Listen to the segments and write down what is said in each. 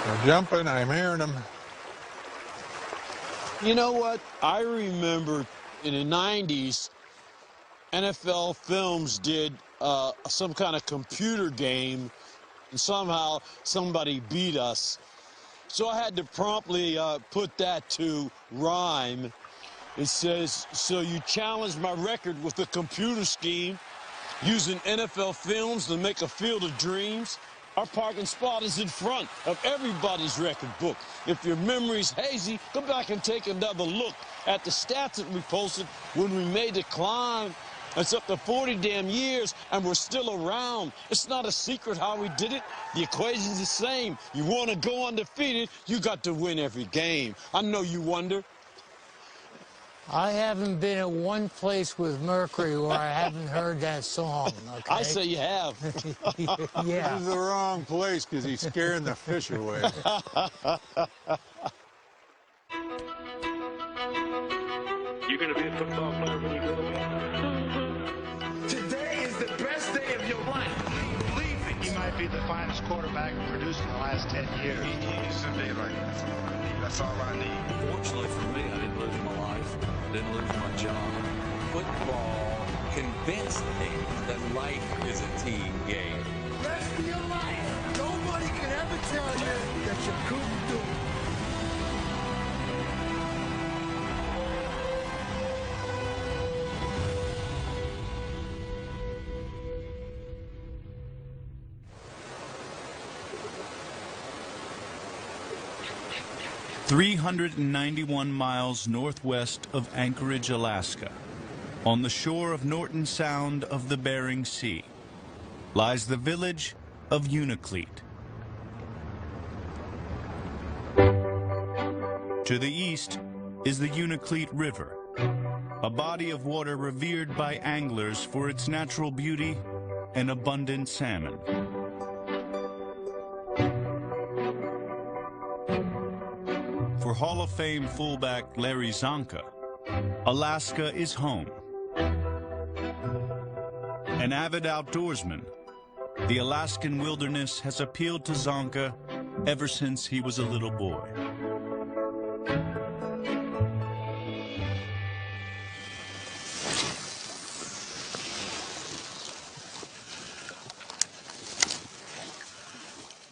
They're jumping, I'm hearing them. You know what? I remember in the 90s, NFL Films did some kind of computer game, and somehow somebody beat us. So I had to promptly put that to rhyme. It says, so you challenged my record with a computer scheme, using NFL Films to make a field of dreams. Our parking spot is in front of everybody's record book. If your memory's hazy, go back and take another look at the stats that we posted when we made the climb. It's up to 40 damn years, and we're still around. It's not a secret how we did it. The equation's the same. You want to go undefeated, you got to win every game. I know you wonder. I haven't been at one place with Mercury where I haven't heard that song, okay? I say you have. Yeah. This is the wrong place because he's scaring the fish away. You're going to be a football player when you grow up? Today is the best day of your life. Believe it. He might be the finest quarterback produced in the last 10 years. He's a day like that. That's all I need. Fortunately for me, I didn't lose my life. I didn't lose my job. Football convinced me that life is a team game. Rest of your life. Nobody can ever tell you that you couldn't do it. .391 miles northwest of Anchorage, Alaska, on the shore of Norton Sound of the Bering Sea, lies the village of Unalakleet. To the east is the Unalakleet River, a body of water revered by anglers for its natural beauty and abundant salmon. For Hall of Fame fullback Larry Zonka, Alaska is home. An avid outdoorsman, the Alaskan wilderness has appealed to Zonka ever since he was a little boy.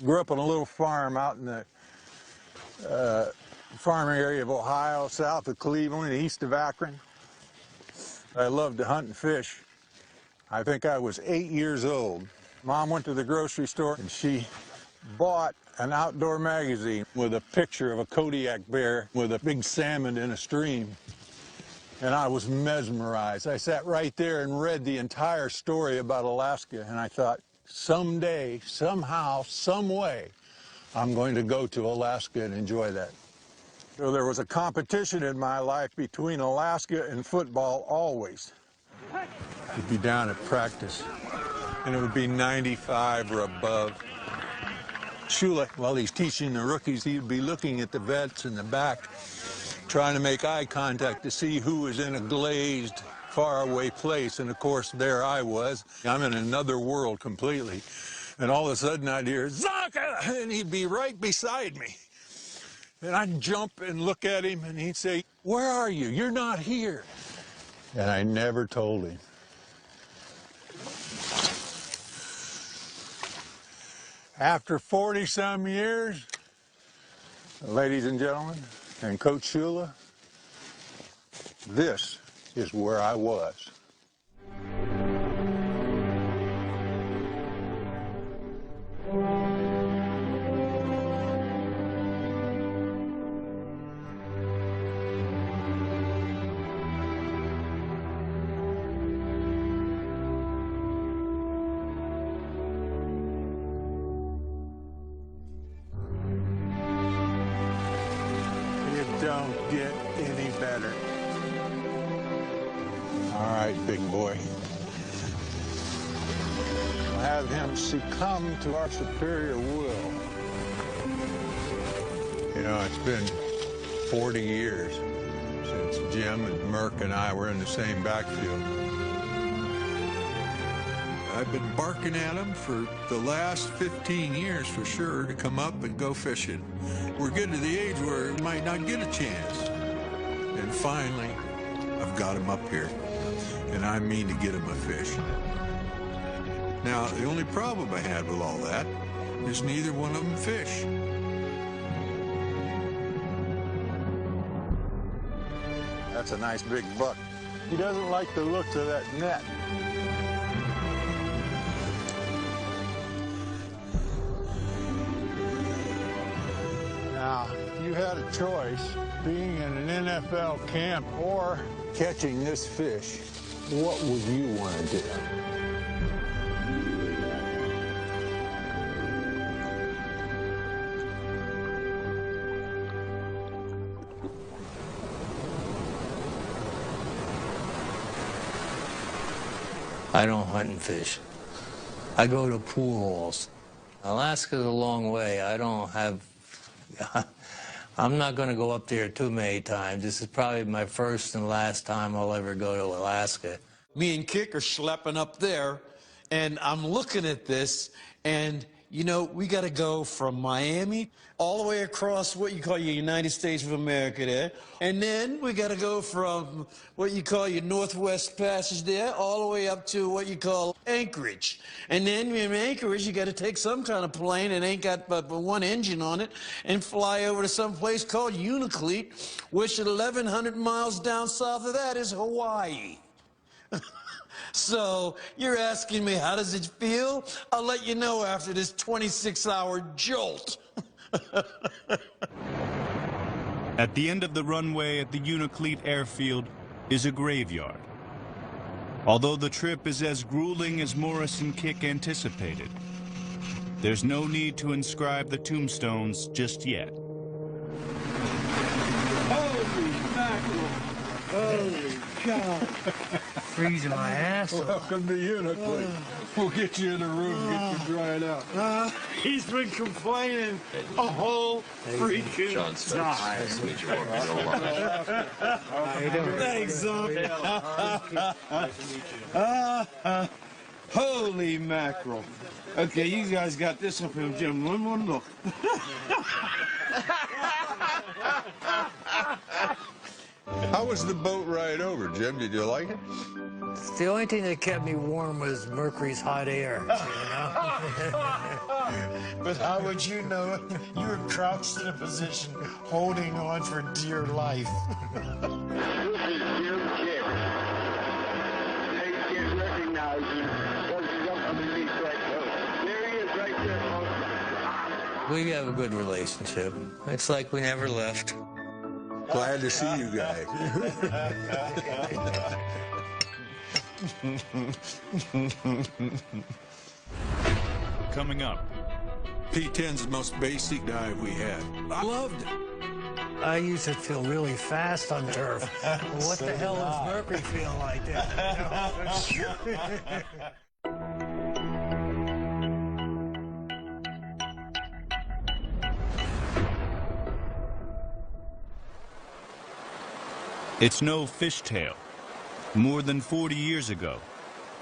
Grew up on a little farm out in the farm area of Ohio, south of Cleveland, east of Akron. I loved to hunt and fish. I think I was 8 years old. Mom went to the grocery store and she bought an outdoor magazine with a picture of a Kodiak bear with a big salmon in a stream. And I was mesmerized. I sat right there and read the entire story about Alaska, and I thought, someday, somehow, some way, I'm going to go to Alaska and enjoy that. So there was a competition in my life between Alaska and football always. We'd be down at practice, and it would be 95 or above. Shula, while he's teaching the rookies, he'd be looking at the vets in the back, trying to make eye contact to see who was in a glazed, faraway place. And of course, there I was. I'm in another world completely. And all of a sudden, I'd hear, Zonka! And he'd be right beside me. And I'd jump and look at him, and he'd say, where are you? You're not here. And I never told him. After 40-some years, ladies and gentlemen, and Coach Shula, this is where I was. Don't get any better. All right, big boy. We'll have him succumb to our superior will. You know, it's been 40 years since Jim and Merck and I were in the same backfield. I've been barking at them for the last 15 years for sure to come up and go fishing. We're getting to the age where we might not get a chance. And finally, I've got them up here. And I mean to get them a fish. Now, the only problem I had with all that is neither one of them fish. That's a nice big buck. He doesn't like the looks of that net. Now, if you had a choice, being in an NFL camp or catching this fish, what would you want to do? I don't hunt and fish. I go to pool halls. Alaska's a long way. I don't have... I'm not going to go up there too many times. This is probably my first and last time I'll ever go to Alaska. Me and Kick are schlepping up there, and I'm looking at this, and, you know, we got to go from Miami all the way across what you call your United States of America there, and then we got to go from what you call your Northwest Passage there all the way up to what you call Anchorage. And then in Anchorage, you got to take some kind of plane that ain't got but one engine on it and fly over to some place called Unalakleet, which at 1,100 miles down south of that is Hawaii. So you're asking me, how does it feel? I'll let you know after this 26-hour jolt. At the end of the runway at the Unalakleet airfield is a graveyard. Although the trip is as grueling as Morris and Kick anticipated, there's no need to inscribe the tombstones just yet. Holy mackerel! Holy cow! Freezing my ass off. Welcome to Unalakleet. We'll get you in a room, get you dried out. He's been complaining a whole freaking time. Nice to meet you, Morris. How you doing? Thanks, son. Holy mackerel. Okay, you guys got this up here, Jim. One look. How was the boat ride over, Jim? Did you like it? The only thing that kept me warm was Mercury's hot air, you know? But how would you know it? You were crouched in a position, holding on for dear life. This is Jim Kick. They can't recognize him because he's up underneath that coat. There he is right there, folks. We have a good relationship. It's like we never left. Glad to see you guys. Coming up, P10's the most basic dive we had. I loved it. I used to feel really fast on turf. What the hell does Mercury feel like that? it's no fishtail. More than 40 years ago,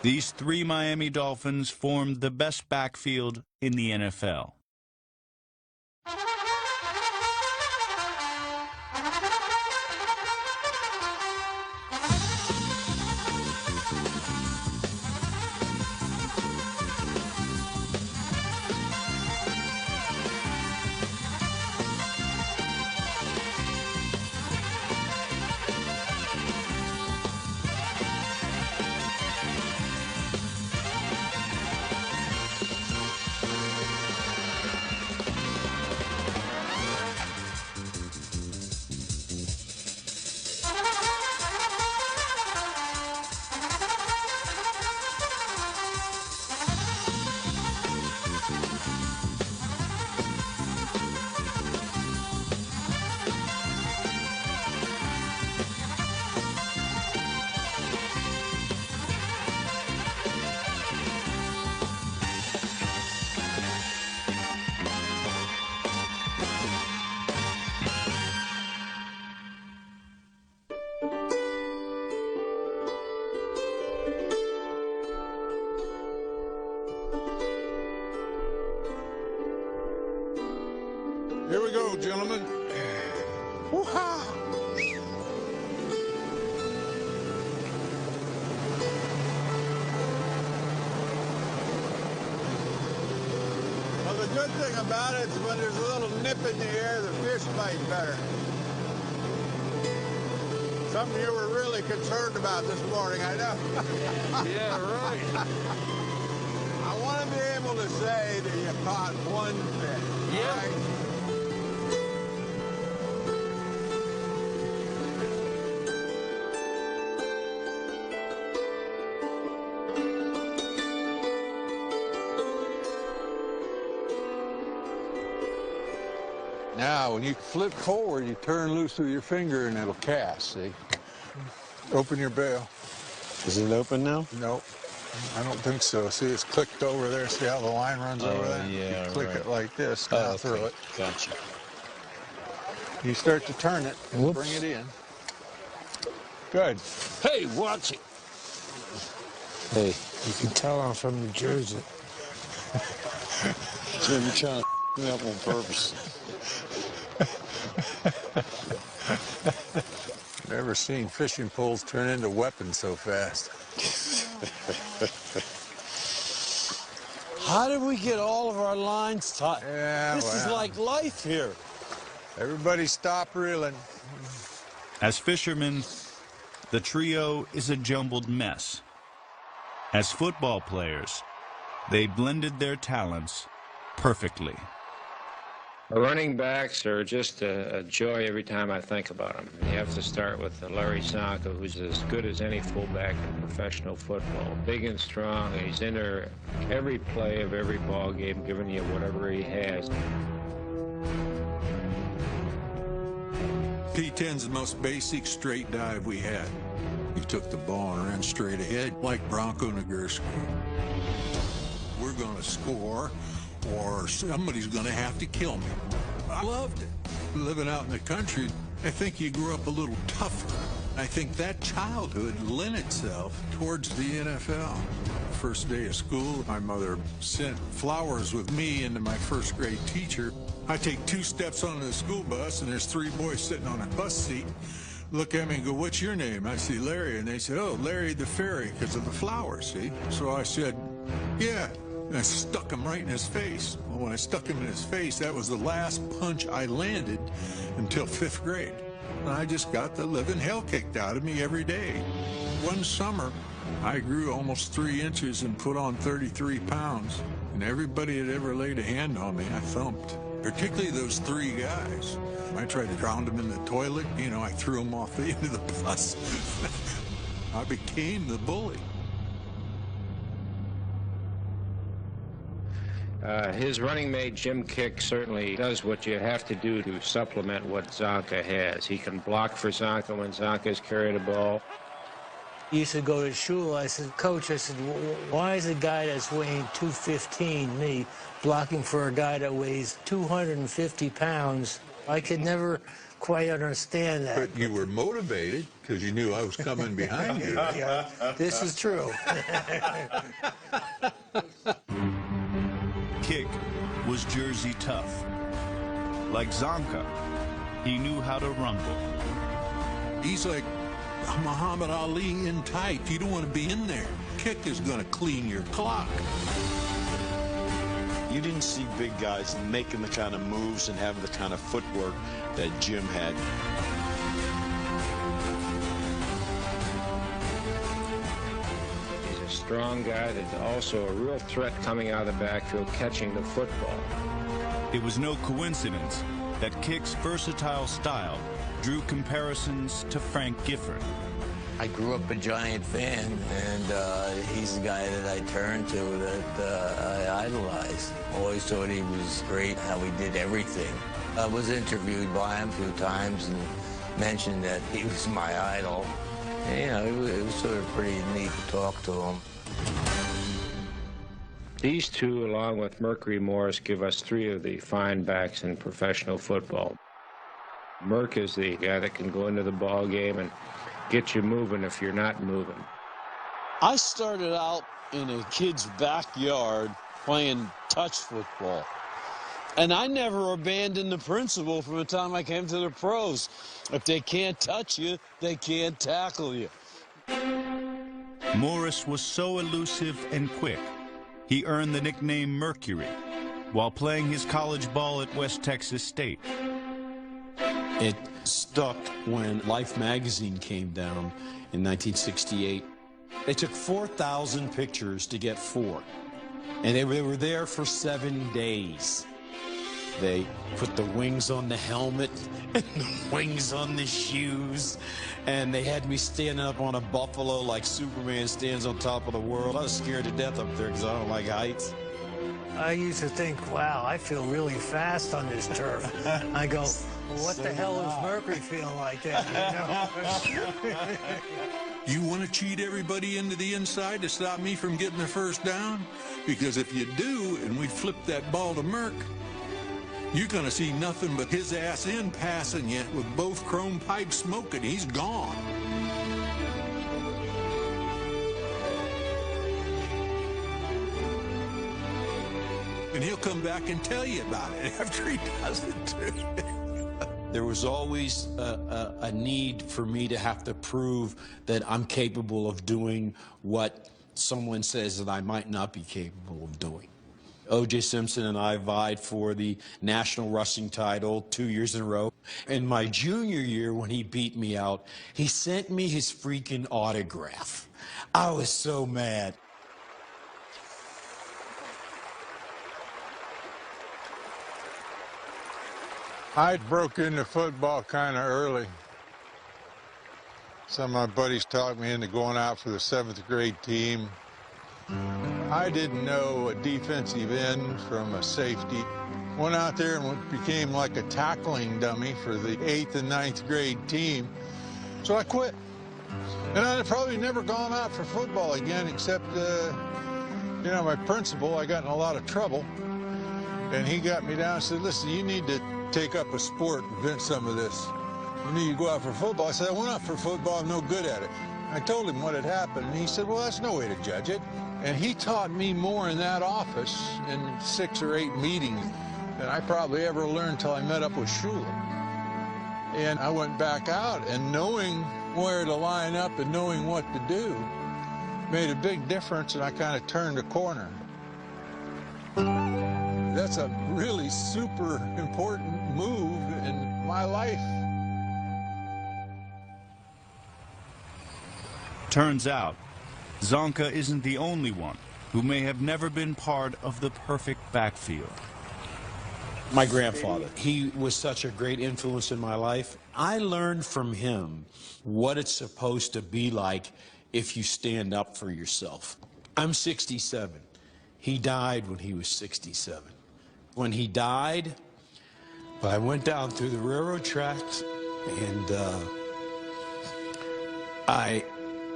these three Miami Dolphins formed the best backfield in the NFL. go, gentlemen. Woo-ha! Well, the good thing about it is when there's a little nip in the air, the fish bite better. Something you were really concerned about this morning, I know. Yeah, right. I want to be able to say that you caught one fish. Yeah. Right? Now, when you flip forward, you turn loose with your finger and it'll cast, see? Open your bail. Is it open now? Nope. I don't think so. See, it's clicked over there. See how the line runs over there? Yeah, you click right. it like this, now through it. Gotcha. You start to turn it and bring it in. Good. Hey, watch it. Hey, you can tell I'm from New Jersey. Jim, you're trying to me up on purpose. Never seen fishing poles turn into weapons so fast. How did we get all of our lines tight? Yeah, this is like life here. Everybody stop reeling. As fishermen, the trio is a jumbled mess. As football players, they blended their talents perfectly. Running backs are just a joy every time I think about them. You have to start with Larry Zonka, who's as good as any fullback in professional football. Big and strong, and he's in there every play of every ball game, giving you whatever he has. P10's the most basic straight dive we had. You took the ball and ran straight ahead like Bronco Nagurski. We're going to score, or somebody's going to have to kill me. I loved it. Living out in the country, I think you grew up a little tougher. I think that childhood lent itself towards the NFL. First day of school, my mother sent flowers with me into my first grade teacher. I take 2 steps onto the school bus, and there's 3 boys sitting on a bus seat. Look at me and go, "What's your name?" I say, "Larry." And they said, "Oh, Larry the Fairy," because of the flowers, see? So I said, "Yeah." And I stuck him right in his face. Well, when I stuck him in his face, that was the last punch I landed until 5th grade. And I just got the living hell kicked out of me every day. One summer, I grew almost 3 inches and put on 33 pounds. And everybody that ever laid a hand on me, I thumped. Particularly those 3 guys. I tried to drown them in the toilet. You know, I threw them off the end of the bus. I became the bully. His running mate, Jim Kick, certainly does what you have to do to supplement what Zonka has. He can block for Zonka when Zonka's carried a ball. He used to go to shul. I said, "Coach," I said, "why is a guy that's weighing 215, me, blocking for a guy that weighs 250 pounds? I could never quite understand that." But you were motivated because you knew I was coming behind you. Yeah, this is true. Kick was Jersey tough. Like Zonka, he knew how to rumble. He's like Muhammad Ali in tight. You don't want to be in there. Kick is going to clean your clock. You didn't see big guys making the kind of moves and having the kind of footwork that Jim had. He's a strong guy that's also a real threat coming out of the backfield, catching the football. It was no coincidence that Kick's versatile style drew comparisons to Frank Gifford. I grew up a Giant fan, and he's the guy that I turned to, that I idolized. Always thought he was great, how he did everything. I was interviewed by him a few times and mentioned that he was my idol. And, you know, it was sort of pretty neat to talk to him. These two, along with Mercury Morris, give us 3 of the fine backs in professional football. Merck is the guy that can go into the ball game and get you moving if you're not moving. I started out in a kid's backyard playing touch football. And I never abandoned the principle from the time I came to the pros. If they can't touch you, they can't tackle you. Morris was so elusive and quick, he earned the nickname Mercury while playing his college ball at West Texas State. It stuck when Life magazine came down in 1968. They took 4,000 pictures to get 4, and they were there for 7 days. They put the wings on the helmet and the wings on the shoes, and they had me standing up on a buffalo like Superman stands on top of the world. I was scared to death up there because I don't like heights. I used to think, wow, I feel really fast on this turf. I go, well, what the hell does Mercury feel like that? You know? You want to cheat everybody into the inside to stop me from getting the first down? Because if you do, and we flip that ball to Merc, you're going to see nothing but his ass in passing you with both chrome pipes smoking. He's gone. And he'll come back and tell you about it after he does it too. There was always a need for me to have to prove that I'm capable of doing what someone says that I might not be capable of doing. O.J. Simpson and I vied for the national rushing title 2 years in a row. In my junior year, when he beat me out, he sent me his freaking autograph. I was so mad. I broke into football kind of early. Some of my buddies talked me into going out for the 7th grade team. I didn't know a defensive end from a safety. Went out there and became like a tackling dummy for the 8th and 9th grade team. So I quit. And I'd probably never gone out for football again, except, you know, my principal, I got in a lot of trouble. And he got me down and said, listen, you need to take up a sport, invent some of this. You need to go out for football. I said, I went out for football, I'm no good at it. I told him what had happened, and he said, well, that's no way to judge it. And he taught me more in that office in 6 or 8 meetings than I probably ever learned till I met up with Shula. And I went back out, and knowing where to line up and knowing what to do made a big difference, and I kind of turned a corner. That's a really super important move in my life. Turns out, Zonka isn't the only one who may have never been part of the perfect backfield. My grandfather, he was such a great influence in my life. I learned from him what it's supposed to be like if you stand up for yourself. I'm 67. He died when he was 67. When he died, I went down through the railroad tracks, and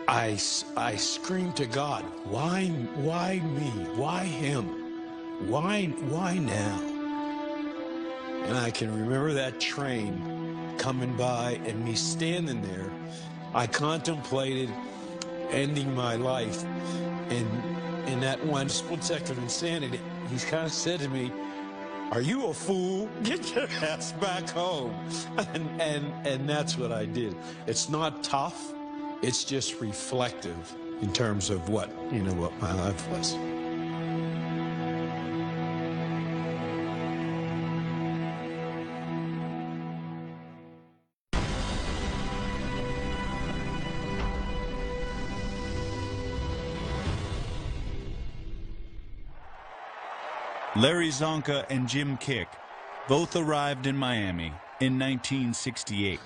I screamed to God, why me? Why him? Why now? And I can remember that train coming by and me standing there. I contemplated ending my life, and in that one split second of insanity, he kind of said to me, are you a fool? Get your ass back home. And that's what I did. It's not tough. It's just reflective in terms of what my life was. Larry Zonka and Jim Kick both arrived in Miami in 1968.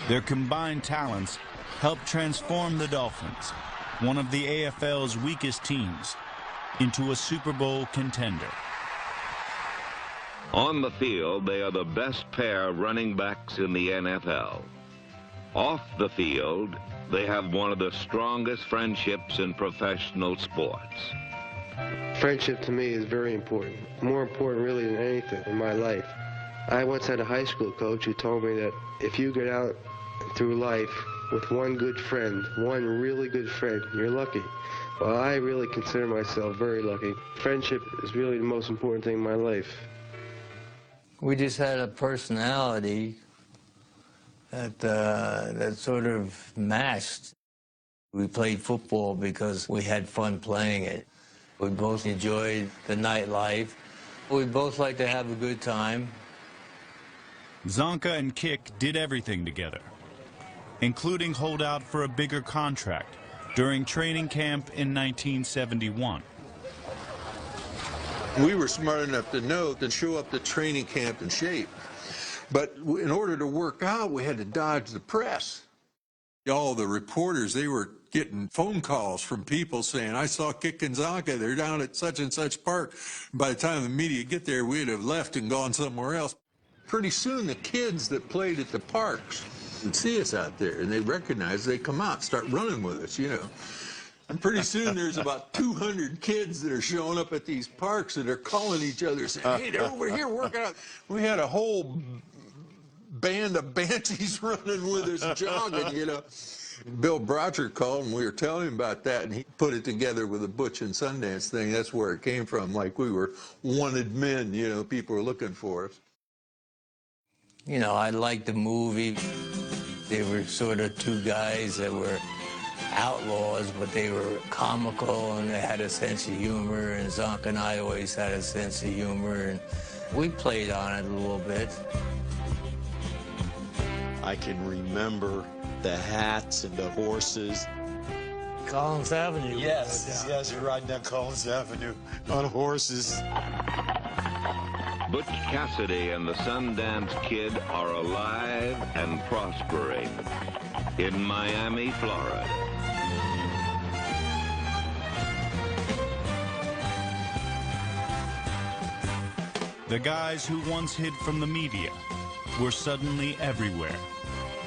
Their combined talents helped transform the Dolphins, one of the AFL's weakest teams, into a Super Bowl contender. On the field, they are the best pair of running backs in the NFL. Off the field, they have one of the strongest friendships in professional sports. Friendship to me is very important, more important really than anything in my life. I once had a high school coach who told me that if you get out through life with one good friend, one really good friend, you're lucky. Well, I really consider myself very lucky. Friendship is really the most important thing in my life. We just had a personality that sort of matched. We played football because we had fun playing it. We both enjoyed the nightlife. We both like to have a good time. Zonka and Kick did everything together, including hold out for a bigger contract during training camp in 1971. We were smart enough to know to show up to training camp in shape. But in order to work out, we had to dodge the press. All the reporters, they were getting phone calls from people saying, I saw Kick and Zonka, they're down at such and such park. By the time the media get there, we'd have left and gone somewhere else. Pretty soon, the kids that played at the parks would see us out there, and they recognize, they come out, start running with us, you know. And pretty soon, there's about 200 kids that are showing up at these parks that are calling each other, saying, hey, they're over here working out. We had a whole band of banshees running with us, jogging, you know. Bill Brotcher called, and we were telling him about that, and he put it together with the Butch and Sundance thing. That's where it came from, like we were wanted men, you know, people were looking for us. You know, I liked the movie. They were sort of two guys that were outlaws, but they were comical, and they had a sense of humor, and Zonka and I always had a sense of humor, and we played on it a little bit. I can remember the hats and the horses. Collins Avenue. Yes, yes, you're riding down Collins Avenue on horses. Butch Cassidy and the Sundance Kid are alive and prospering in Miami, Florida. The guys who once hid from the media were suddenly everywhere,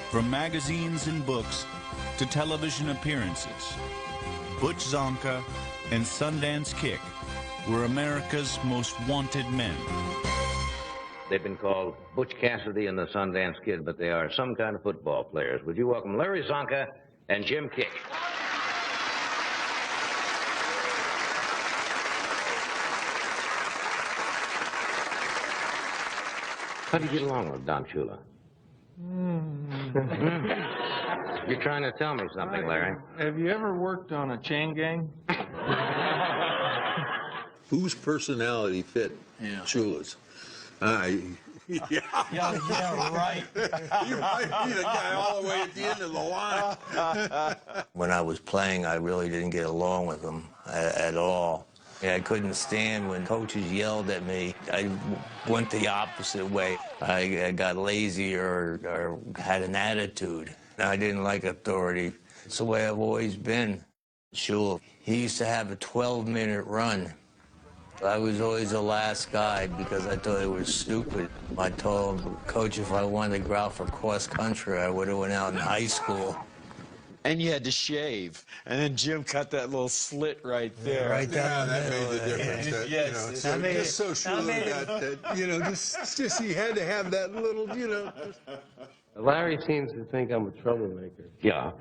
from magazines and books to television appearances. Butch Zonka and Sundance Kick were America's most wanted men. They've been called Butch Cassidy and the Sundance Kid, but they are some kind of football players. Would you welcome Larry Zonka and Jim Kick? How do you get along with Don Shula? You're trying to tell me something, Larry. Have you ever worked on a chain gang? Whose personality fit Shula's? Yeah, right. You might be the guy all the way at the end of the line. When I was playing, I really didn't get along with them at all. I couldn't stand when coaches yelled at me. I went the opposite way. I got lazy or had an attitude. I didn't like authority. It's the way I've always been. Shula, he used to have a 12-minute run. I was always the last guy because I thought it was stupid. I told Coach if I wanted to go out for cross country, I would have went out in high school. And you had to shave. And then Jim cut that little slit right there. Right down the that middle made the there. difference. That, Yes. you know, That so made just it- so that Shula made it- got that, you know, just he had to have that little, you know. Larry seems to think I'm a troublemaker. Yeah.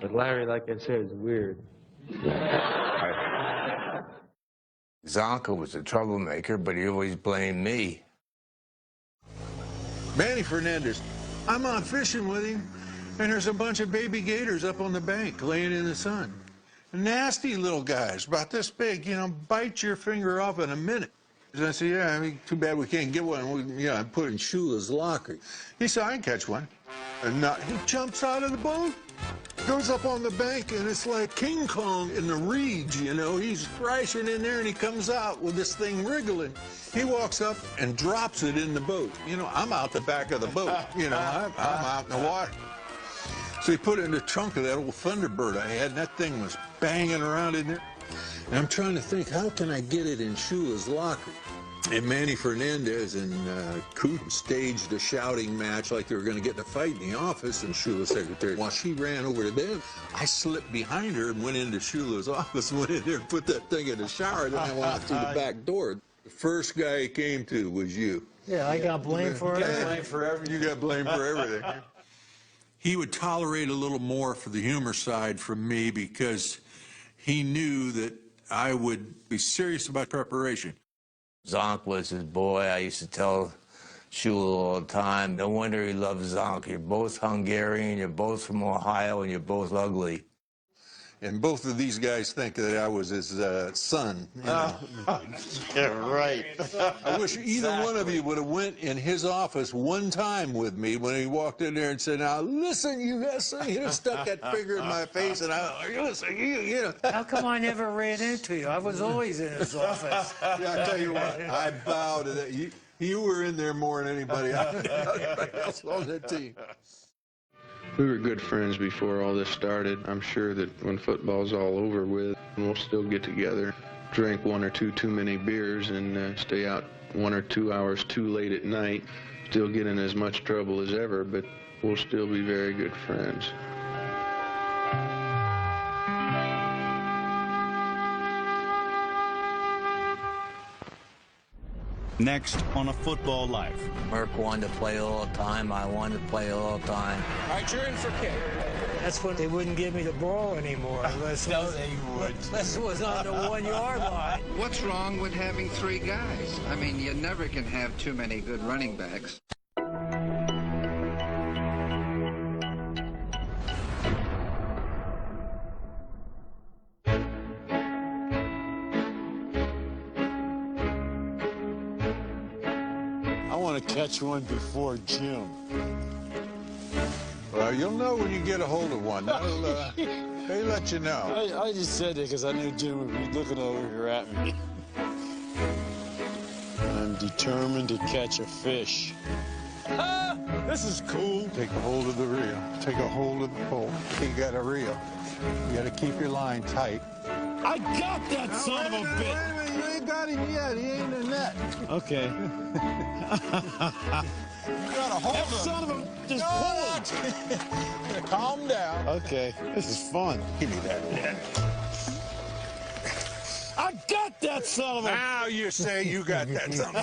But Larry, like I said, is weird. Zonka was a troublemaker, but he always blamed me. Manny Fernandez, I'm out fishing with him, and there's a bunch of baby gators up on the bank laying in the sun. Nasty little guys, about this big, you know, bite your finger off in a minute. And I said, yeah, I mean, too bad we can't get one. I put it in Shula's locker. He said, I can catch one. And he jumps out of the boat, goes up on the bank, and it's like King Kong in the reeds, you know. He's thrashing in there, and he comes out with this thing wriggling. He walks up and drops it in the boat. You know, I'm out the back of the boat. You know, I'm out in the water. So he put it in the trunk of that old Thunderbird I had, and that thing was banging around in there. And I'm trying to think, how can I get it in Shula's locker? And Manny Fernandez and Coot staged a shouting match like they were going to get in a fight in the office, and Shula's secretary, while she ran over to them, I slipped behind her and went into Shula's office, went in there and put that thing in the shower, then I went out through the back door. The first guy he came to was you. Yeah, I got blamed for it. You got blamed for everything. He would tolerate a little more for the humor side from me because he knew that I would be serious about preparation. Zonk was his boy. I used to tell Shula all the time, no wonder he loves Zonk. You're both Hungarian, you're both from Ohio, and you're both ugly. And both of these guys think that I was his son. You know. Yeah, right. I wish either one of you would have went in his office one time with me when he walked in there and said, "Now listen, you guys," you know, stuck that finger in my face, and listen, you know. How come I never ran into you? I was always in his office. Yeah, I tell you what, I bow to that. You were in there more than anybody else on that team. We were good friends before all this started. I'm sure that when football's all over with, we'll still get together, drink one or two too many beers, and stay out 1 or 2 hours too late at night. Still get in as much trouble as ever, but we'll still be very good friends. Next on A Football Life. Merck wanted to play all the time. I wanted to play all the time. All right, you're in for kick. That's when they wouldn't give me the ball anymore. Unless No, they would. Unless it was on the 1 yard line. What's wrong with having 3 guys? I mean, you never can have too many good running backs. I want to catch one before Jim. Well, you'll know when you get a hold of one. They let you know. I just said that because I knew Jim would be looking over here at me. I'm determined to catch a fish. Ah, this is cool. Take a hold of the reel. Take a hold of the pole. You got a reel. You got to keep your line tight. I got that son of a bitch. Wait a minute, you ain't got him yet. He ain't in the net. Okay. You got to hold him. Son of a... Just pull him. Calm down. Okay, this is fun. Give me that net. I got that son of a... Now you say you got that son.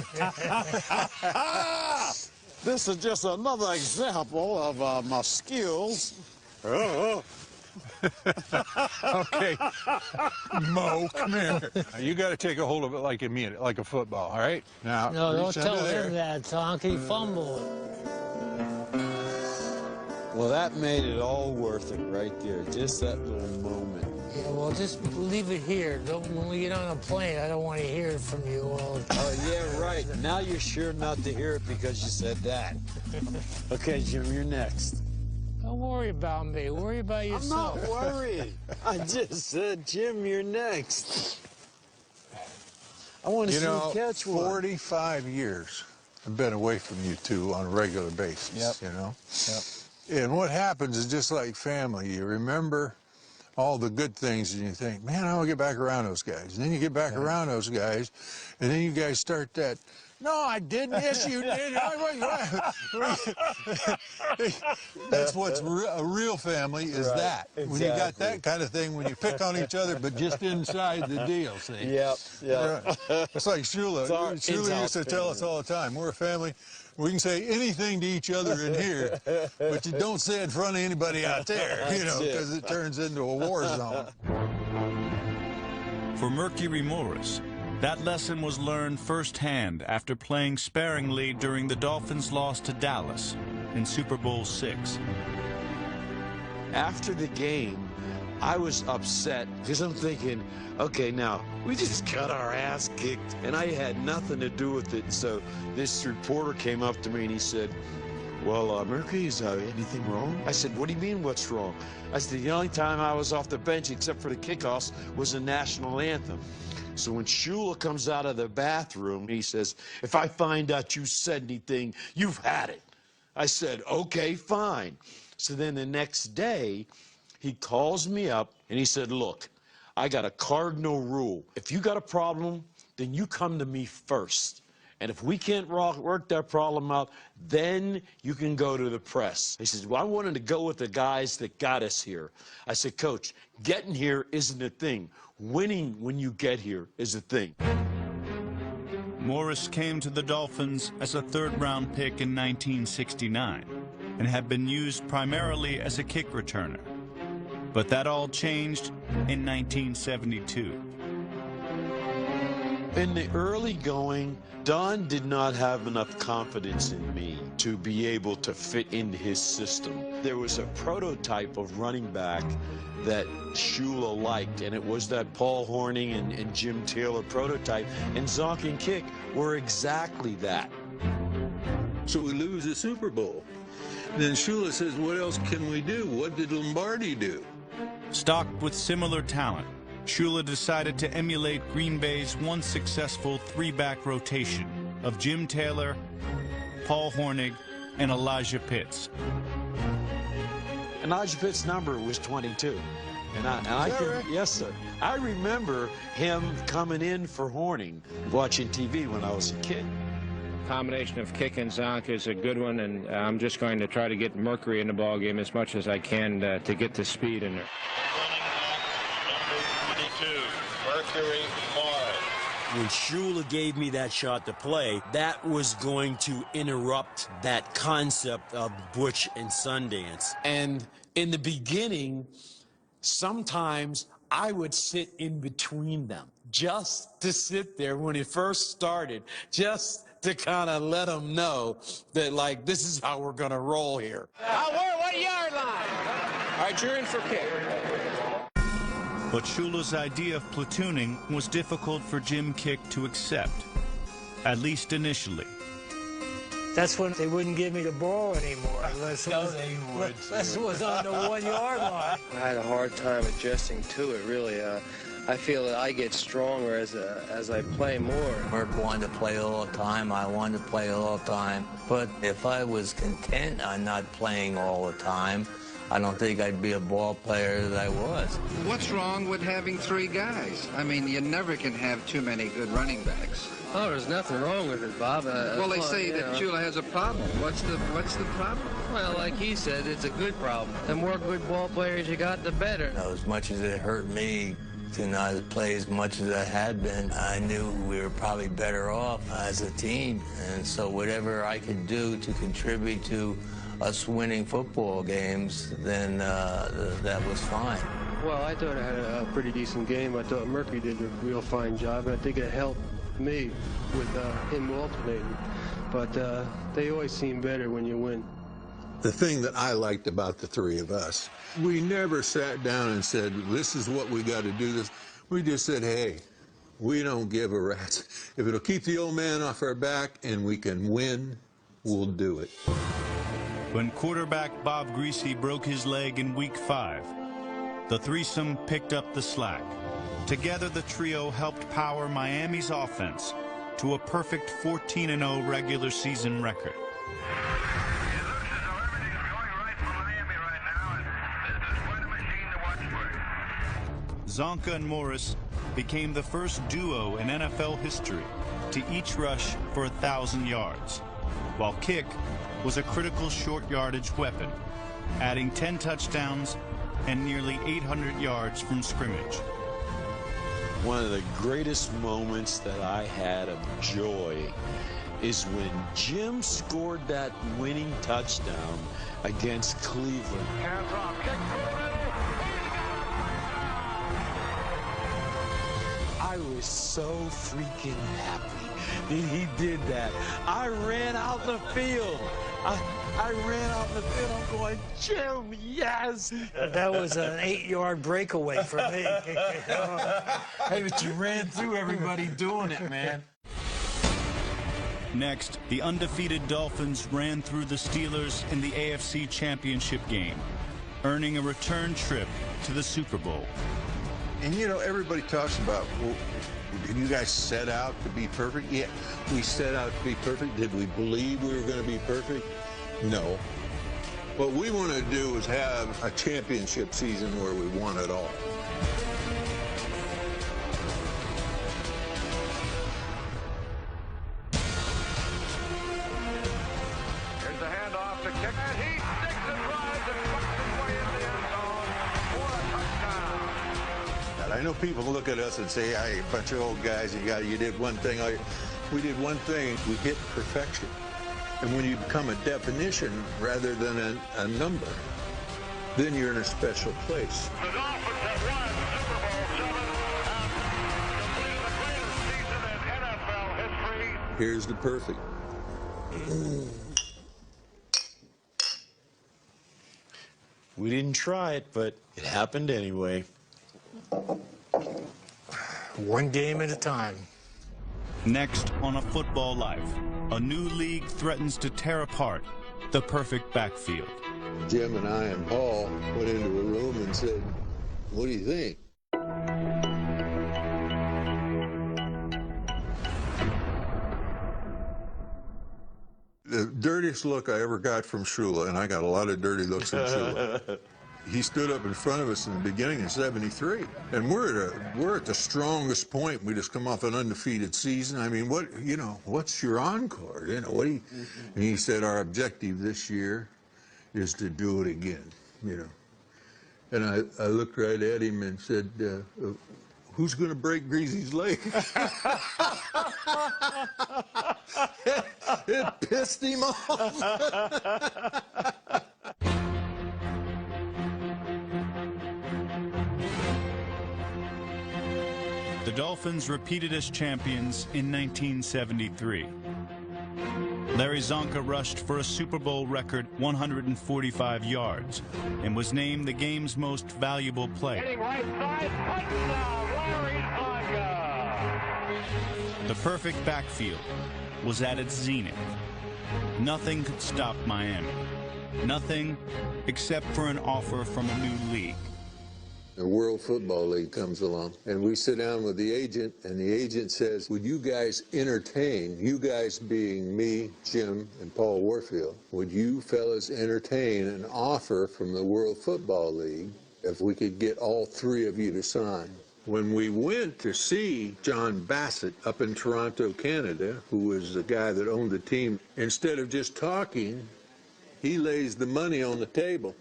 This is just another example of my skills. Okay, Mo, come here. You got to take a hold of it like a football, all right? Now, No, don't reach tell under him there. that, Zonk. He fumbled. Well, that made it all worth it right there. Just that little moment. Yeah, well, just leave it here. When we get on a plane, I don't want to hear it from you all. Oh, yeah, right. Now you're sure not to hear it because you said that. Okay, Jim, you're next. Don't worry about me. Worry about I'm yourself. not worried. I just said, Jim, you're next. I want to see you catch one. 45 years I've been away from you two on a regular basis, you know? Yep. And what happens is just like family. You remember all the good things and you think, man, I want to get back around those guys. And then you get back around those guys, and then you guys start that, no, I didn't. Yes, you did. That's what's a real family is that. Exactly. When you got that kind of thing, when you pick on each other, but just inside the deal, see? Yep. It's like Shula. Shula used to tell us all the time, we're a family. We can say anything to each other in here, but you don't say it in front of anybody out there, you know, because it turns into a war zone. For Mercury Morris, that lesson was learned firsthand after playing sparingly during the Dolphins' loss to Dallas in Super Bowl VI. After the game, I was upset because I'm thinking, okay, now, we just got our ass kicked, and I had nothing to do with it. So this reporter came up to me, and he said, well, Mercury, is anything wrong? I said, what do you mean, what's wrong? I said, the only time I was off the bench, except for the kickoffs, was the national anthem. So when Shula comes out of the bathroom, he says, if I find out you said anything, you've had it. I said, okay, fine. So then the next day, he calls me up, and he said, look, I got a cardinal rule. If you got a problem, then you come to me first. And if we can't work that problem out, then you can go to the press. He says, well, I wanted to go with the guys that got us here. I said, Coach, getting here isn't a thing. Winning when you get here is a thing. Morris came to the Dolphins as a third-round pick in 1969 and had been used primarily as a kick returner. But that all changed in 1972. In the early going, Don did not have enough confidence in me to be able to fit into his system. There was a prototype of running back that Shula liked, and it was that Paul Hornung and Jim Taylor prototype, and Zonk and Kick were exactly that. So we lose the Super Bowl. Then Shula says, what else can we do? What did Lombardi do? Stocked with similar talent, Shula decided to emulate Green Bay's once successful three-back rotation of Jim Taylor, Paul Hornung, and Elijah Pitts. Elijah Pitts' number was 22. Yes, sir. I remember him coming in for Hornung, watching TV when I was a kid. Combination of Kick and Zonk is a good one, and I'm just going to try to get Mercury in the ball game as much as I can to get the speed in there. Mercury Morris. When Shula gave me that shot to play, that was going to interrupt that concept of Butch and Sundance. And in the beginning, sometimes I would sit in between them, just to sit there when it first started, just to kind of let them know that, like, this is how we're going to roll here. What yard line? All right, you're in for Kick. But Shula's idea of platooning was difficult for Jim Kick to accept, at least initially. That's when they wouldn't give me the ball anymore unless it was on the 1 yard line. I had a hard time adjusting to it, really. I feel that I get stronger as I play more. Merc wanted to play all the time. I wanted to play all the time. But if I was content on not playing all the time, I don't think I'd be a ball player that I was. What's wrong with having three guys? I mean, you never can have too many good running backs. Oh, there's nothing wrong with it, Bob. Well, they say that Shula has a problem. What's the problem? Well, like he said, it's a good problem. The more good ball players you got, the better. You know, as much as it hurt me to not play as much as I had been, I knew we were probably better off as a team. And so whatever I could do to contribute to us winning football games, then that was fine. Well, I thought I had a pretty decent game. I thought Mercury did a real fine job, and I think it helped me with him alternating. But they always seem better when you win. The thing that I liked about the three of us, we never sat down and said, this is what we got to do this. We just said, hey, we don't give a rat's. If it'll keep the old man off our back and we can win, we'll do it. When quarterback Bob Greasy broke his leg in Week 5, the threesome picked up the slack. Together, the trio helped power Miami's offense to a perfect 14-0 regular season record. Zonka and Morris became the first duo in NFL history to each rush for 1,000 yards, while Kick was a critical short yardage weapon, adding 10 touchdowns and nearly 800 yards from scrimmage. One of the greatest moments that I had of joy is when Jim scored that winning touchdown against Cleveland. Hands off. Kick. I was so freaking happy that he did that. I ran out the field. I ran out the field. I'm going, Jim, yes. That was an 8-yard breakaway for me. Hey, but you ran through everybody doing it, man. Next, the undefeated Dolphins ran through the Steelers in the AFC Championship game, earning a return trip to the Super Bowl. And you know, everybody talks about, well, did you guys set out to be perfect? Yeah, we set out to be perfect. Did we believe we were going to be perfect? No. What we want to do is have a championship season where we won it all. Here's the handoff to Kick. And he sticks it right and puts his way in the end zone. What a touchdown. I know people look at us and say, hey, a bunch of old guys, you did one thing. We did one thing. We hit perfection. And when you become a definition rather than a number, then you're in a special place. The Dolphins have won Super Bowl 7 and completed the greatest season in Here's the perfect. We didn't try it, but it happened anyway. One game at a time. Next on A Football Life, a new league threatens to tear apart the perfect backfield. Jim and I and Paul went into a room and said, "What do you think?" The dirtiest look I ever got from Shula, and I got a lot of dirty looks from Shula. He stood up in front of us in the beginning in '73, and we're at the strongest point. We just come off an undefeated season. I mean, what's your encore? What do you? And he said, "Our objective this year is to do it again." And I looked right at him and said, "Who's going to break Greasy's leg?" It pissed him off. The Dolphins repeated as champions in 1973. Larry Zonka rushed for a Super Bowl record 145 yards and was named the game's most valuable player. Right side, touchdown, Larry Zonka. The perfect backfield was at its zenith. Nothing could stop Miami. Nothing except for an offer from a new league. The World Football League comes along, and we sit down with the agent, and the agent says, "Would you guys entertain, you guys being me, Jim, and Paul Warfield, would you fellas entertain an offer from the World Football League if we could get all three of you to sign?" When we went to see John Bassett up in Toronto, Canada, who was the guy that owned the team, instead of just talking, he lays the money on the table.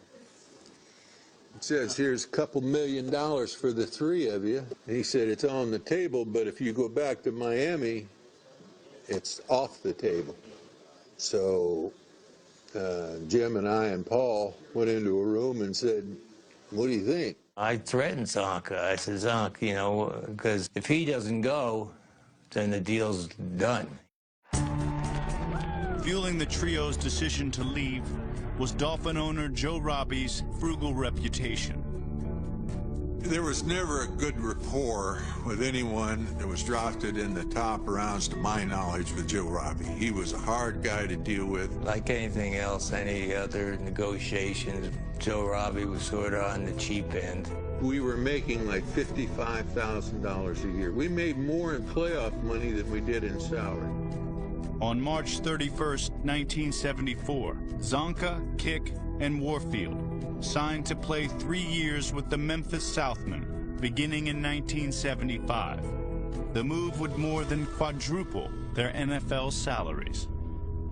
It says, "Here's a couple $1 million for the three of you." And he said, "It's on the table, but if you go back to Miami, it's off the table." So Jim and I and Paul went into a room and said, "What do you think?" I threatened Zonka. I said, "Zonk, because if he doesn't go, then the deal's done." Fueling the trio's decision to leave was Dolphin owner Joe Robbie's frugal reputation. There was never a good rapport with anyone that was drafted in the top rounds, to my knowledge, with Joe Robbie. He was a hard guy to deal with. Like anything else, any other negotiations, Joe Robbie was sort of on the cheap end. We were making like $55,000 a year. We made more in playoff money than we did in salary. On March 31st, 1974, Zonka, Kick, and Warfield signed to play 3 years with the Memphis Southmen, beginning in 1975. The move would more than quadruple their NFL salaries.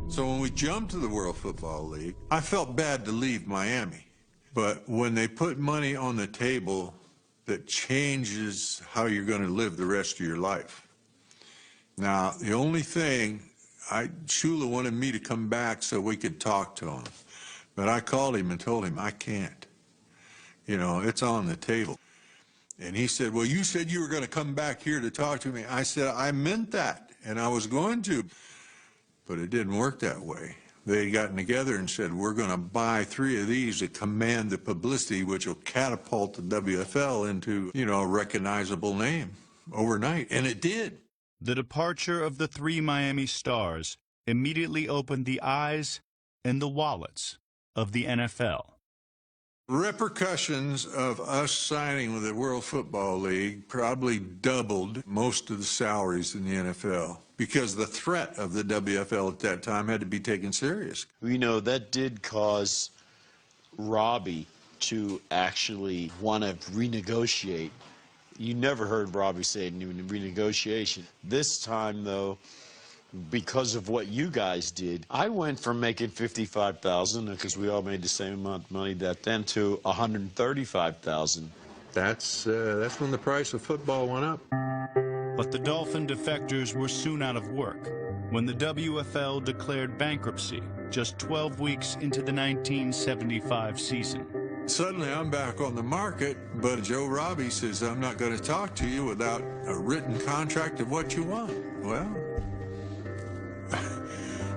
So when we jumped to the World Football League, I felt bad to leave Miami. But when they put money on the table that changes how you're going to live the rest of your life. Now, the only thing, Shula wanted me to come back so we could talk to him. But I called him and told him, I can't. It's on the table. And he said, "Well, you said you were going to come back here to talk to me." I said, "I meant that, and I was going to." But it didn't work that way. They had gotten together and said, "We're going to buy 3 of these to command the publicity, which will catapult the WFL into, a recognizable name overnight." And it did. The departure of the 3 Miami Stars immediately opened the eyes and the wallets of the NFL. Repercussions of us signing with the World Football League probably doubled most of the salaries in the NFL because the threat of the WFL at that time had to be taken serious. That did cause Robbie to actually want to renegotiate. You never heard Robbie say renegotiation. This time, though, because of what you guys did, I went from making $55,000, because we all made the same amount of money then, to $135,000. That's when the price of football went up. But the Dolphin defectors were soon out of work when the WFL declared bankruptcy just 12 weeks into the 1975 season. Suddenly I'm back on the market, but Joe Robbie says, "I'm not going to talk to you without a written contract of what you want." Well,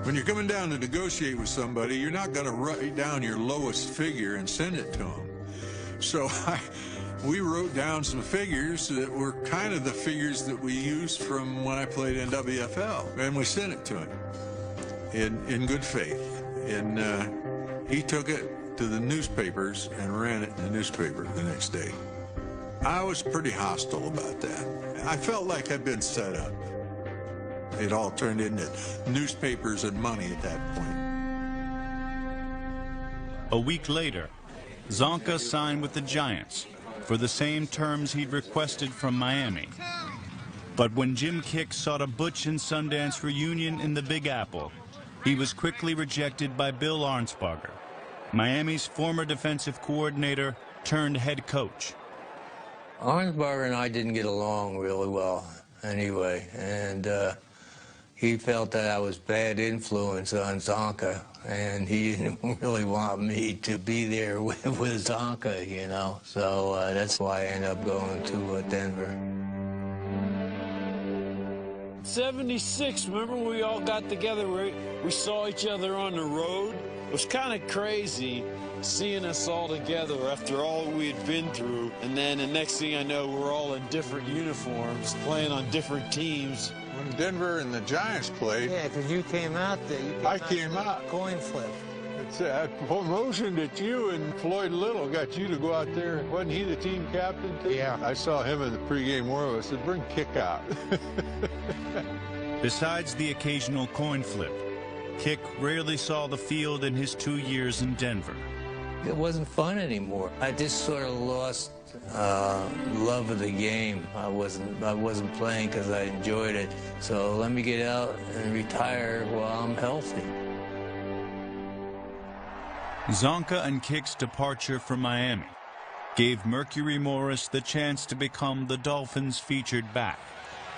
when you're coming down to negotiate with somebody, you're not going to write down your lowest figure and send it to them. So we wrote down some figures that were kind of the figures that we used from when I played in WFL, and we sent it to him in good faith. And he took it to the newspapers and ran it in the newspaper the next day. I was pretty hostile about that. I felt like I'd been set up. It all turned into newspapers and money at that point. A week later, Zonka signed with the Giants for the same terms he'd requested from Miami. But when Jim Kick sought a Butch and Sundance reunion in the Big Apple, he was quickly rejected by Bill Arnsparger, Miami's former defensive coordinator turned head coach. Arnsparger and I didn't get along really well anyway, and he felt that I was bad influence on Zonka, and he didn't really want me to be there with Zonka, you know. So that's why I ended up going to Denver. 76, remember when we all got together, we saw each other on the road? It was kind of crazy seeing us all together after all we had been through, and then the next thing I know, we're all in different uniforms, playing on different teams. When Denver and the Giants played... Yeah, because you came out there. I came out. Coin flip. It's that promotion that you and Floyd Little got you to go out there. Wasn't he the team captain too? Yeah. I saw him in the pregame warm-up. I said, bring Kick out. Besides the occasional coin flip, Kick rarely saw the field in his 2 years in Denver. It wasn't fun anymore. I just sort of lost love of the game. I wasn't playing because I enjoyed it. So let me get out and retire while I'm healthy. Zonka and Kick's departure from Miami gave Mercury Morris the chance to become the Dolphins' featured back.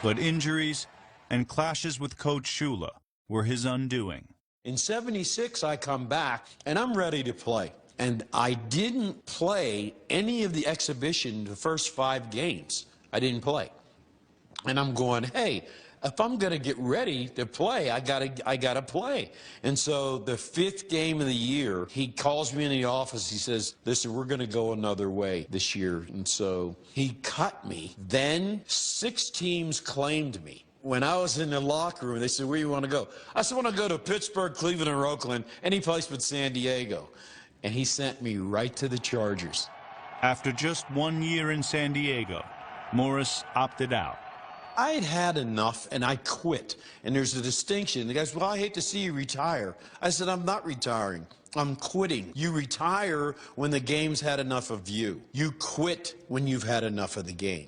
But injuries and clashes with Coach Shula were his undoing. In 76, I come back, and I'm ready to play. And I didn't play any of the exhibition, the first 5 games. I didn't play. And I'm going, hey, if I'm going to get ready to play, I gotta play. And so the 5th game of the year, he calls me in the office. He says, listen, we're going to go another way this year. And so he cut me. Then 6 teams claimed me. When I was in the locker room, they said, where do you want to go? I said, I want to go to Pittsburgh, Cleveland, or Oakland, any place but San Diego. And he sent me right to the Chargers. After just 1 year in San Diego, Morris opted out. I had had enough, and I quit. And there's a distinction. The guys, well, I hate to see you retire. I said, I'm not retiring. I'm quitting. You retire when the game's had enough of you. You quit when you've had enough of the game.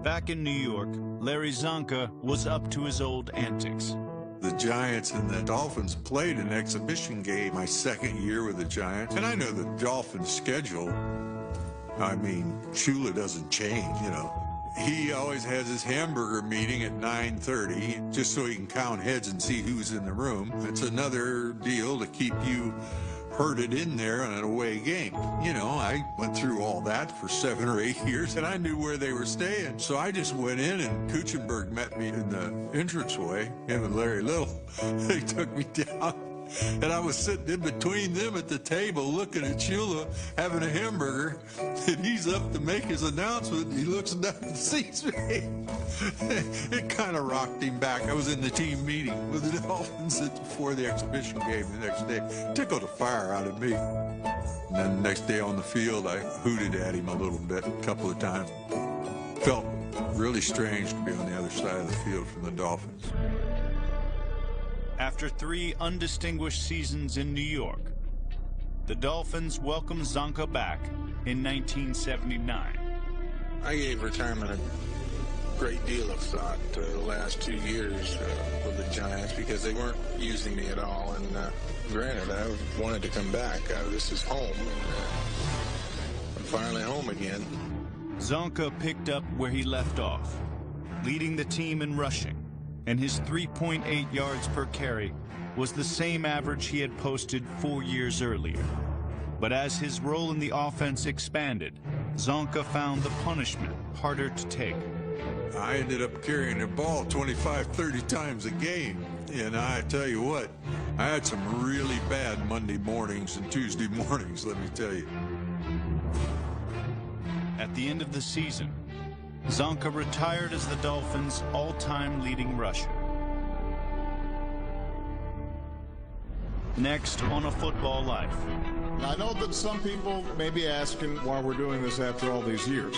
Back in New York, Larry Zonka was up to his old antics. The Giants and the Dolphins played an exhibition game my 2nd year with the Giants. And I know the Dolphins' schedule. I mean, Shula doesn't change, you know. He always has his hamburger meeting at 9:30 just so he can count heads and see who's in the room. It's another deal to keep you herded in there on an away game. You know, I went through all that for 7 or 8 years, and I knew where they were staying. So I just went in, and Kuchenberg met me in the entranceway, him and Larry Little. They took me down, and I was sitting in between them at the table looking at Shula having a hamburger, and he's up to make his announcement, and he looks down and sees me. It kind of rocked him back. I was in the team meeting with the Dolphins before the exhibition game the next day. Tickled the fire out of me. And then the next day on the field, I hooted at him a little bit, a couple of times. Felt really strange to be on the other side of the field from the Dolphins. After 3 undistinguished seasons in New York, the Dolphins welcomed Zonka back in 1979. I gave retirement a great deal of thought the last 2 years with the Giants because they weren't using me at all. And granted, I wanted to come back. This is home, and I'm finally home again. Zonka picked up where he left off, leading the team in rushing, and his 3.8 yards per carry was the same average he had posted 4 years earlier. But as his role in the offense expanded, Zonka found the punishment harder to take. I ended up carrying the ball 25, 30 times a game. And I tell you what, I had some really bad Monday mornings and Tuesday mornings, let me tell you. At the end of the season, Zonka retired as the Dolphins' all-time leading rusher. Next on A Football Life. I know that some people may be asking why we're doing this after all these years.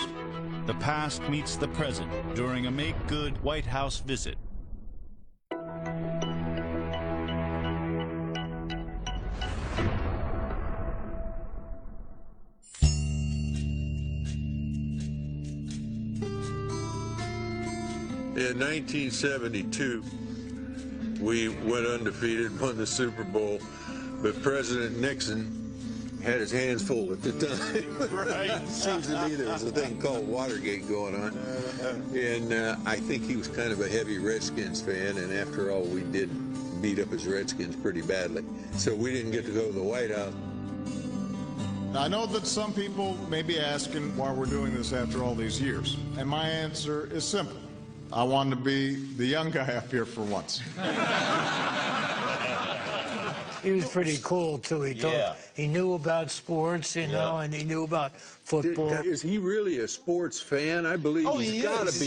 The past meets the present during a make-good White House visit. In 1972, we went undefeated, won the Super Bowl, but President Nixon had his hands full at the time. Right. It seems to me there was a thing called Watergate going on. And I think he was kind of a heavy Redskins fan, and after all, we did beat up his Redskins pretty badly. So we didn't get to go to the White House. I know that some people may be asking why we're doing this after all these years. And my answer is simple. I wanted to be the young guy up here for once. He was pretty cool, too. He knew about sports, you know, and he knew about football. Is he really a sports fan? I believe he's got to be.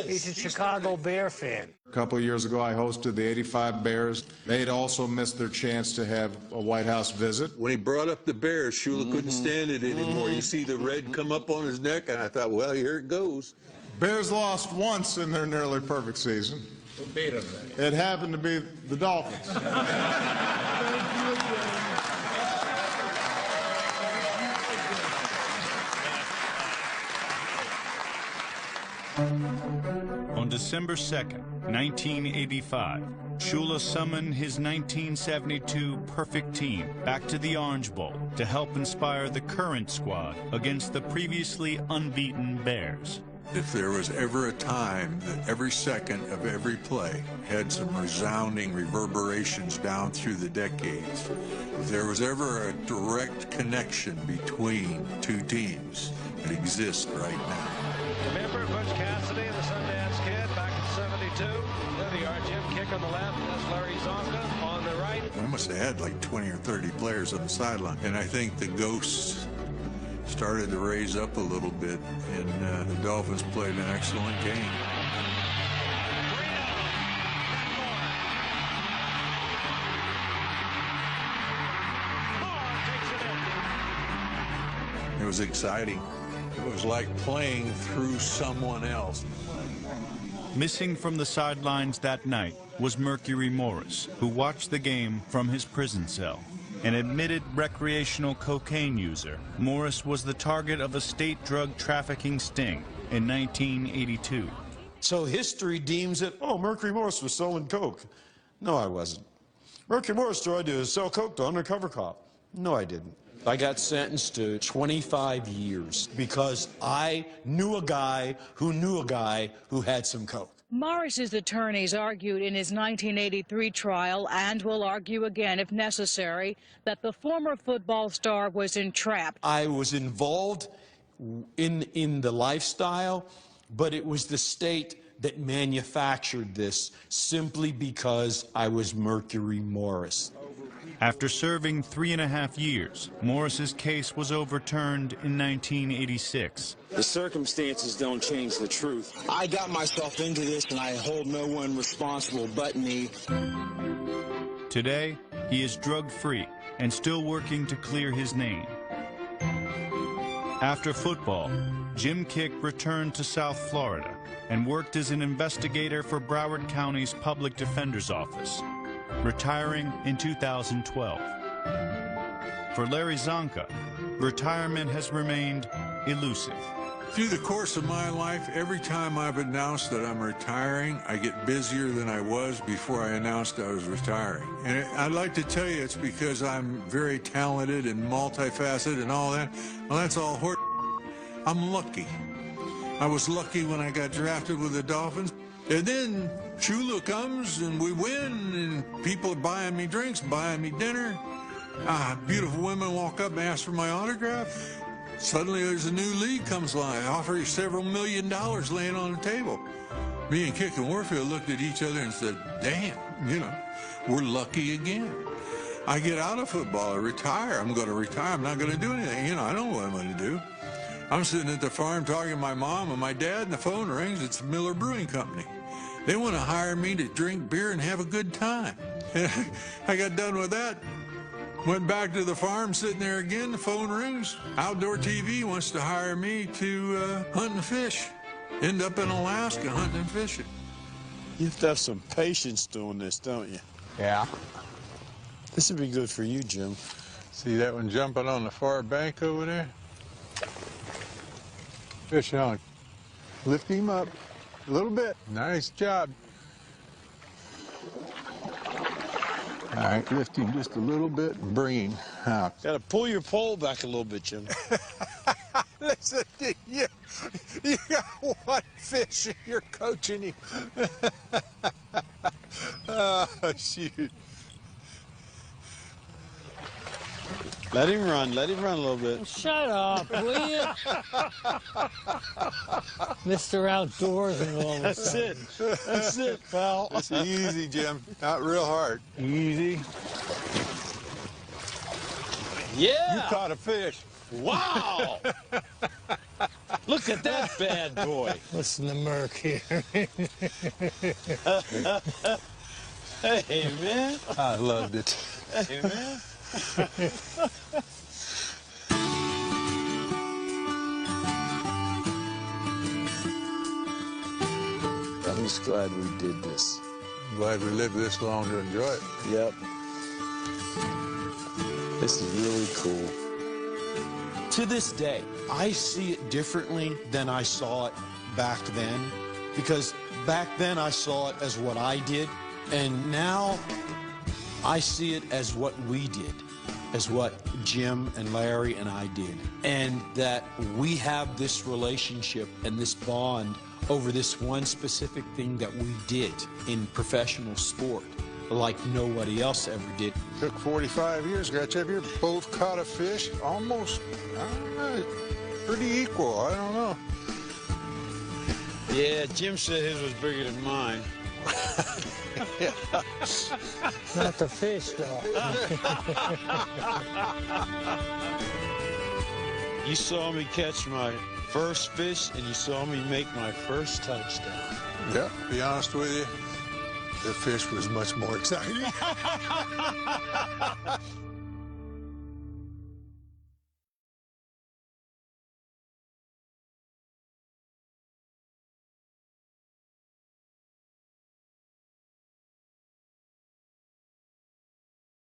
He's a Chicago Bear fan. A couple of years ago, I hosted the '85 Bears. They'd also missed their chance to have a White House visit. When he brought up the Bears, Shula couldn't stand it anymore. You see the red come up on his neck, and I thought, well, here it goes. Bears lost once in their nearly perfect season. Who beat them? It happened to be the Dolphins. On December 2nd, 1985, Shula summoned his 1972 perfect team back to the Orange Bowl to help inspire the current squad against the previously unbeaten Bears. If there was ever a time that every second of every play had some resounding reverberations down through the decades, if there was ever a direct connection between two teams, it exists right now. Remember Butch Cassidy and the Sundance Kid back in '72? The RGM kick on the left, that's Larry Zonka on the right. I must have had like 20 or 30 players on the sideline, and I think the ghosts started to raise up a little bit, and the Dolphins played an excellent game. It was exciting. It was like playing through someone else. Missing from the sidelines that night was Mercury Morris, who watched the game from his prison cell. An admitted recreational cocaine user, Morris was the target of a state drug trafficking sting in 1982. So history deems it, oh, Mercury Morris was selling coke. No, I wasn't. Mercury Morris tried to sell coke to undercover cop. No, I didn't. I got sentenced to 25 years because I knew a guy who had some coke. Morris's attorneys argued in his 1983 trial, and will argue again if necessary, that the former football star was entrapped. I was involved in the lifestyle, but it was the state that manufactured this simply because I was Mercury Morris. After serving 3.5 years, Morris's case was overturned in 1986. The circumstances don't change the truth. I got myself into this, and I hold no one responsible but me. Today, he is drug-free and still working to clear his name. After football, Jim Kick returned to South Florida and worked as an investigator for Broward County's Public Defender's Office, retiring in 2012. For Larry Zonka, retirement has remained elusive. Through the course of my life, every time I've announced that I'm retiring, I get busier than I was before I announced I was retiring. And I'd like to tell you it's because I'm very talented and multifaceted and all that. Well, that's all horse. I'm lucky. I was lucky when I got drafted with the Dolphins. And then Shula comes and we win, and people are buying me drinks, buying me dinner. Beautiful women walk up and ask for my autograph. Suddenly there's a new league comes along. I offer you several $1 million laying on the table. Me and Kick and Warfield looked at each other and said, damn, we're lucky again. I get out of football, I retire. I'm going to retire. I'm not going to do anything. I know what I'm going to do. I'm sitting at the farm talking to my mom and my dad, and the phone rings. It's Miller Brewing Company. They want to hire me to drink beer and have a good time. I got done with that. Went back to the farm, sitting there again. The phone rings. Outdoor TV wants to hire me to hunt and fish. End up in Alaska hunting and fishing. You have to have some patience doing this, don't you? Yeah. This would be good for you, Jim. See that one jumping on the far bank over there? Fish on. Lift him up a little bit. Nice job. All right, lift him just a little bit and bring him out. Got to pull your pole back a little bit, Jim. Listen, you got one fish and you're coaching him. Oh, shoot. Let him run a little bit. Shut up, will you? Mr. Outdoors and all this. That's it, pal. It's easy, Jim. Not real hard. Easy. Yeah. You caught a fish. Wow. Look at that bad boy. Listen to Merc here. Hey, man. I loved it. Hey, man. I'm just glad we did this. I'm glad we lived this long to enjoy it. Yep. This is really cool. To this day, I see it differently than I saw it back then, because back then I saw it as what I did, and now I see it as what we did, as what Jim and Larry and I did, and that we have this relationship and this bond over this one specific thing that we did in professional sport like nobody else ever did. Took 45 years, got you up here, both caught a fish, almost, pretty equal, I don't know. Yeah, Jim said his was bigger than mine. Not the fish, though. You saw me catch my first fish, and you saw me make my first touchdown. Yeah, to be honest with you, the fish was much more exciting.